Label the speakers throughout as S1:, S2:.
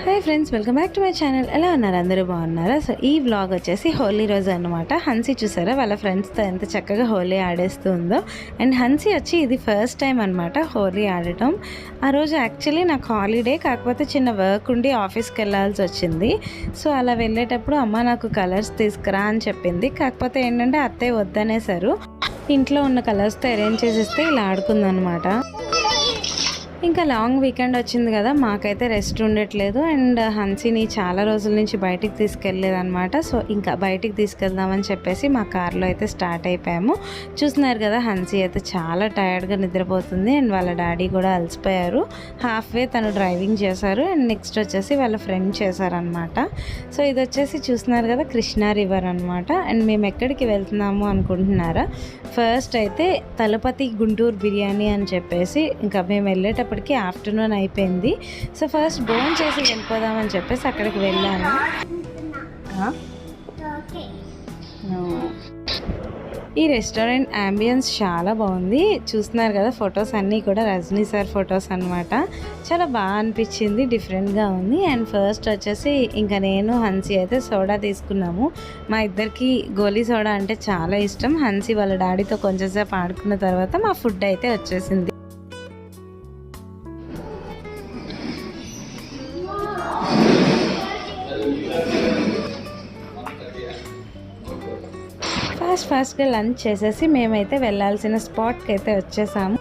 S1: Hi friends, welcome back to my channel. ఎలా ఉన్నారు? అందరూ బాగున్నారా? సో ఈ వ్లాగ్ వచ్చేసి హోలీ రోజు అనమాట. హన్సీ చూసారా వాళ్ళ ఫ్రెండ్స్తో ఎంత చక్కగా హోలీ ఆడేస్తూ ఉందో. అండ్ హన్సీ వచ్చి ఇది ఫస్ట్ టైం అనమాట హోలీ ఆడటం. ఆ రోజు యాక్చువల్లీ నాకు హాలిడే, కాకపోతే చిన్న వర్క్ ఉండి ఆఫీస్కి వెళ్ళాల్సి వచ్చింది. సో అలా వెళ్ళేటప్పుడు అమ్మ నాకు కలర్స్ తీసుకురా అని చెప్పింది. కాకపోతే ఏంటంటే అత్తయ్య వద్దనేసారు. ఇంట్లో ఉన్న కలర్స్తో అరేంజ్ చేసేస్తే ఇలా ఆడుకుందనమాట. ఇంకా లాంగ్ వీకెండ్ వచ్చింది కదా, మాకైతే రెస్ట్ ఉండట్లేదు. అండ్ హన్సీని చాలా రోజుల నుంచి బయటికి తీసుకెళ్ళలేదన్నమాట. సో ఇంకా బయటికి తీసుకెళ్దామని చెప్పేసి మా కార్లో అయితే స్టార్ట్ అయిపోయాము. చూస్తున్నారు కదా, హన్సీ అయితే చాలా టైర్డ్గా నిద్రపోతుంది. అండ్ వాళ్ళ డాడీ కూడా అలసిపోయారు. హాఫ్వే తను డ్రైవింగ్ చేశారు. అండ్ నెక్స్ట్ వచ్చేసి వాళ్ళ ఫ్రెండ్ చేశారనమాట. సో ఇది వచ్చేసి చూస్తున్నారు కదా, కృష్ణా రివర్ అనమాట. అండ్ మేము ఎక్కడికి వెళ్తున్నాము అనుకుంటున్నారా? ఫస్ట్ అయితే తలపతి గుంటూరు బిర్యానీ అని చెప్పేసి, ఇంకా మేము వెళ్ళేటప్పటికి ఆఫ్టర్నూన్ అయిపోయింది. సో ఫస్ట్ భోజనం చేసి వెళ్ళిపోదామని చెప్పేసి అక్కడికి వెళ్ళాను. ఈ రెస్టారెంట్ అంబియన్స్ చాలా బాగుంది. చూస్తున్నారు కదా, ఫొటోస్ అన్నీ కూడా రజనీ సార్ ఫొటోస్ అనమాట. చాలా బాగా అనిపించింది, డిఫరెంట్గా ఉంది. అండ్ ఫస్ట్ వచ్చేసి ఇంకా నేను హన్సీ అయితే సోడా తీసుకున్నాము. మా ఇద్దరికి గోలీ సోడా అంటే చాలా ఇష్టం. హన్సీ వాళ్ళ డాడీతో కొంచెంసేపు ఆడుకున్న తర్వాత మా ఫుడ్ అయితే వచ్చేసింది. ఫాస్ట్గా లంచ్ చేసేసి మేమైతే వెళ్ళాల్సిన స్పాట్కి అయితే వచ్చేసాము.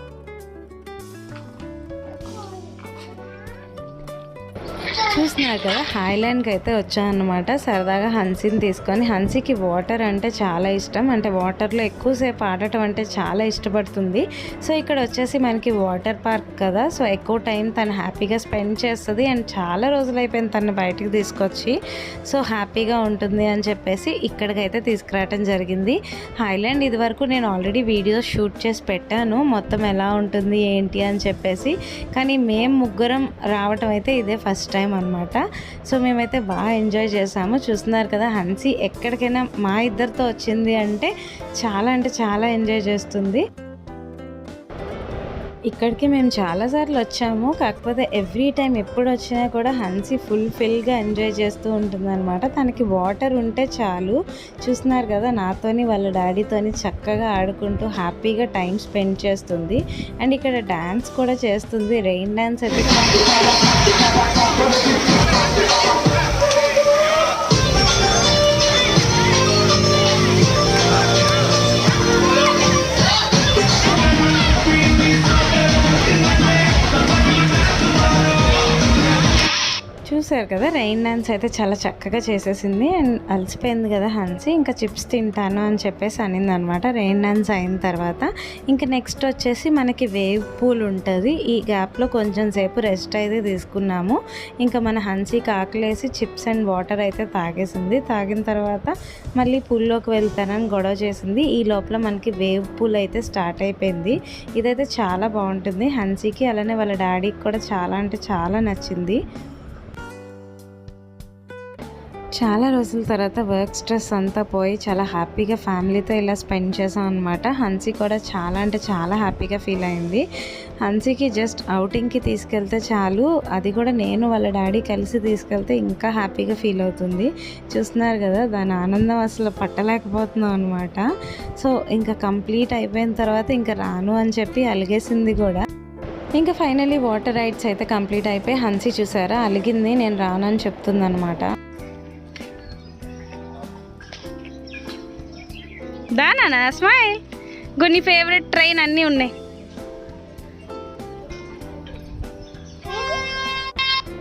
S1: చూస్తున్నారు కదా, హాయ్లాండ్కి అయితే వచ్చామన్నమాట. సరదాగా హన్సీని తీసుకొని, హన్సీకి వాటర్ అంటే చాలా ఇష్టం. అంటే వాటర్లో ఎక్కువసేపు ఆడటం అంటే చాలా ఇష్టపడుతుంది. సో ఇక్కడ వచ్చేసి మనకి వాటర్ పార్క్ కదా, సో ఎక్కువ టైం తను హ్యాపీగా స్పెండ్ చేస్తుంది. అండ్ చాలా రోజులు అయిపోయింది తను బయటికి తీసుకొచ్చి. సో హ్యాపీగా ఉంటుంది అని చెప్పేసి ఇక్కడికైతే తీసుకురావటం జరిగింది. హాయ్లాండ్ ఇది వరకు నేను ఆల్రెడీ వీడియోస్ షూట్ చేసి పెట్టాను, మొత్తం ఎలా ఉంటుంది ఏంటి అని చెప్పేసి. కానీ మేము ముగ్గురం రావటం అయితే ఇదే ఫస్ట్ టైం అనమాట. సో మేమైతే బాగా ఎంజాయ్ చేసాము. చూస్తున్నారు కదా, హన్సీ ఎక్కడికైనా మా ఇద్దరితో వచ్చింది అంటే చాలా ఎంజాయ్ చేస్తుంది. ఇక్కడికి మేము చాలాసార్లు వచ్చాము, కాకపోతే ఎవ్రీ టైం ఎప్పుడు వచ్చినా కూడా హన్సీ ఫుల్గా ఎంజాయ్ చేస్తూ ఉంటుందన్నమాట. తనకి వాటర్ ఉంటే చాలు. చూస్తున్నారు కదా, నాతోని వాళ్ళ డాడీతోని చక్కగా ఆడుకుంటూ హ్యాపీగా టైం స్పెండ్ చేస్తుంది. అండ్ ఇక్కడ డ్యాన్స్ కూడా చేస్తుంది, రెయిన్ డ్యాన్స్ అయితే. చూసారు కదా, రెయిన్ డాన్స్ అయితే చాలా చక్కగా చేసేసింది. అండ్ అలసిపోయింది కదా హన్సీ, ఇంకా చిప్స్ తింటాను అని చెప్పేసి అనింది అనమాట. రెయిన్ డాన్స్ అయిన తర్వాత ఇంకా నెక్స్ట్ వచ్చేసి మనకి వేవ్ పూల్ ఉంటుంది. ఈ గ్యాప్లో కొంచెం సేపు రెస్ట్ అయితే తీసుకున్నాము. ఇంకా మన హన్సీకి ఆకలేసి చిప్స్ అండ్ వాటర్ అయితే తాగేసింది. తాగిన తర్వాత మళ్ళీ పూల్లోకి వెళ్తానని గొడవ చేసింది. ఈ లోపల మనకి వేవ్ పూల్ అయితే స్టార్ట్ అయిపోయింది. ఇదైతే చాలా బాగుంటుంది హన్సీకి, అలానే వాళ్ళ డాడీకి కూడా చాలా అంటే చాలా నచ్చింది. చాలా రోజుల తర్వాత వర్క్ స్ట్రెస్ అంతా పోయి చాలా హ్యాపీగా ఫ్యామిలీతో ఇలా స్పెండ్ చేసాం అనమాట. హన్సీ కూడా చాలా అంటే చాలా హ్యాపీగా ఫీల్ అయింది. హన్సీకి జస్ట్ అవుటింగ్కి తీసుకెళ్తే చాలు, అది కూడా నేను వాళ్ళ డాడీ కలిసి తీసుకెళ్తే ఇంకా హ్యాపీగా ఫీల్ అవుతుంది. చూస్తున్నారు కదా, దాని ఆనందం అసలు పట్టలేకపోతున్నాం అనమాట. సో ఇంకా కంప్లీట్ అయిపోయిన తర్వాత ఇంకా రాను అని చెప్పి అలిగేసింది కూడా. ఇంకా ఫైనల్లీ వాటర్ రైడ్స్ అయితే కంప్లీట్ అయిపోయి హన్సీ చూసారా అలిగింది, నేను రాను అని చెప్తుందనమాట. దానా స్మైల్ కొన్ని ఫేవరెట్ ట్రైన్ అన్నీ ఉన్నాయి.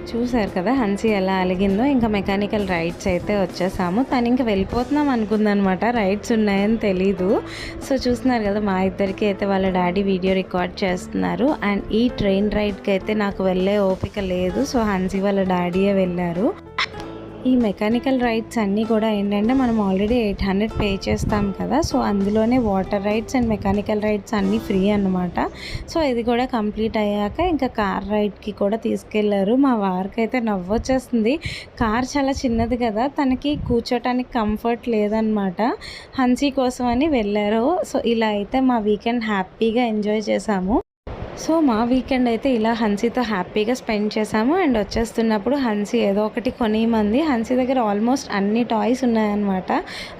S1: చూసారు కదా హన్సీ ఎలా అలిగిందో. ఇంకా మెకానికల్ రైడ్స్ అయితే వచ్చేసాము. తను ఇంకా వెళ్ళిపోతున్నాం అనుకుందనమాట, రైడ్స్ ఉన్నాయని తెలీదు. సో చూస్తున్నారు కదా, మా ఇద్దరికి అయితే వాళ్ళ డాడీ వీడియో రికార్డ్ చేస్తున్నారు. అండ్ ఈ ట్రైన్ రైడ్కి అయితే నాకు వెళ్ళే ఓపిక లేదు. సో హన్సీ వాళ్ళ డాడీయే వెళ్ళారు. ఈ మెకానికల్ రైడ్స్ అన్నీ కూడా ఏంటంటే మనం ఆల్రెడీ 800 పే చేస్తాం కదా, సో అందులోనే water rides and mechanical rides అన్నీ ఫ్రీ అన్నమాట. సో ఇది కూడా కంప్లీట్ అయ్యాక ఇంకా కార్ రైడ్కి కూడా తీసుకెళ్లారు. మా వారికి అయితే నవ్వొచ్చేస్తుంది. కార్ చాలా చిన్నది కదా, తనకి కూర్చోటానికి కంఫర్ట్ లేదనమాట. హన్సీ కోసం అని వెళ్ళారు. సో ఇలా అయితే మా వీకెండ్ హ్యాపీగా ఎంజాయ్ చేసాము. సో మా వీకెండ్ అయితే ఇలా హన్సీతో హ్యాపీగా స్పెండ్ చేశాము. అండ్ వచ్చేస్తున్నప్పుడు హన్సీ ఏదో ఒకటి కొనియమంది. హన్సీ దగ్గర ఆల్మోస్ట్ అన్ని టాయ్స్ ఉన్నాయన్నమాట.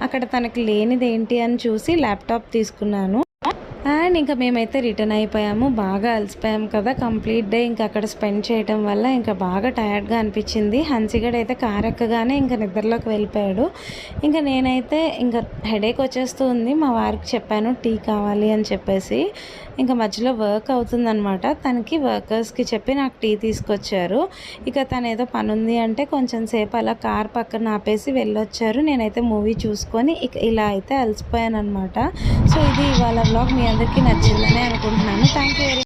S1: అక్కడ తనకి లేనిది ఏంటి అని చూసి ల్యాప్టాప్ తీసుకున్నాను. అండ్ ఇంకా మేమైతే రిటర్న్ అయిపోయాము. బాగా అలసిపోయాం కదా, కంప్లీట్ డే ఇంకా అక్కడ స్పెండ్ చేయటం వల్ల ఇంకా బాగా టయర్డ్గా అనిపించింది. హన్సిగడ్ అయితే కార్ ఎక్కగానే ఇంకా నిద్రలోకి వెళ్ళిపోయాడు. ఇంకా నేనైతే ఇంకా హెడేక్ వచ్చేస్తూ ఉంది. మా వారికి చెప్పాను టీ కావాలి అని చెప్పేసి. ఇంకా మధ్యలో వర్క్ అవుతుందన్నమాట. తనకి వర్కర్స్కి చెప్పి నాకు టీ తీసుకొచ్చారు. ఇక తను ఏదో పని ఉంది అంటే కొంచెం సేపు అలా కార్ పక్కన ఆపేసి వెళ్ళొచ్చారు. నేనైతే మూవీ చూసుకొని ఇక ఇలా అయితే అలసిపోయాను అనమాట. సో ఇది ఇవాళ వ్లాగ్. మీ అందరికీ నచ్చిందని అనుకుంటున్నాను. Thank you very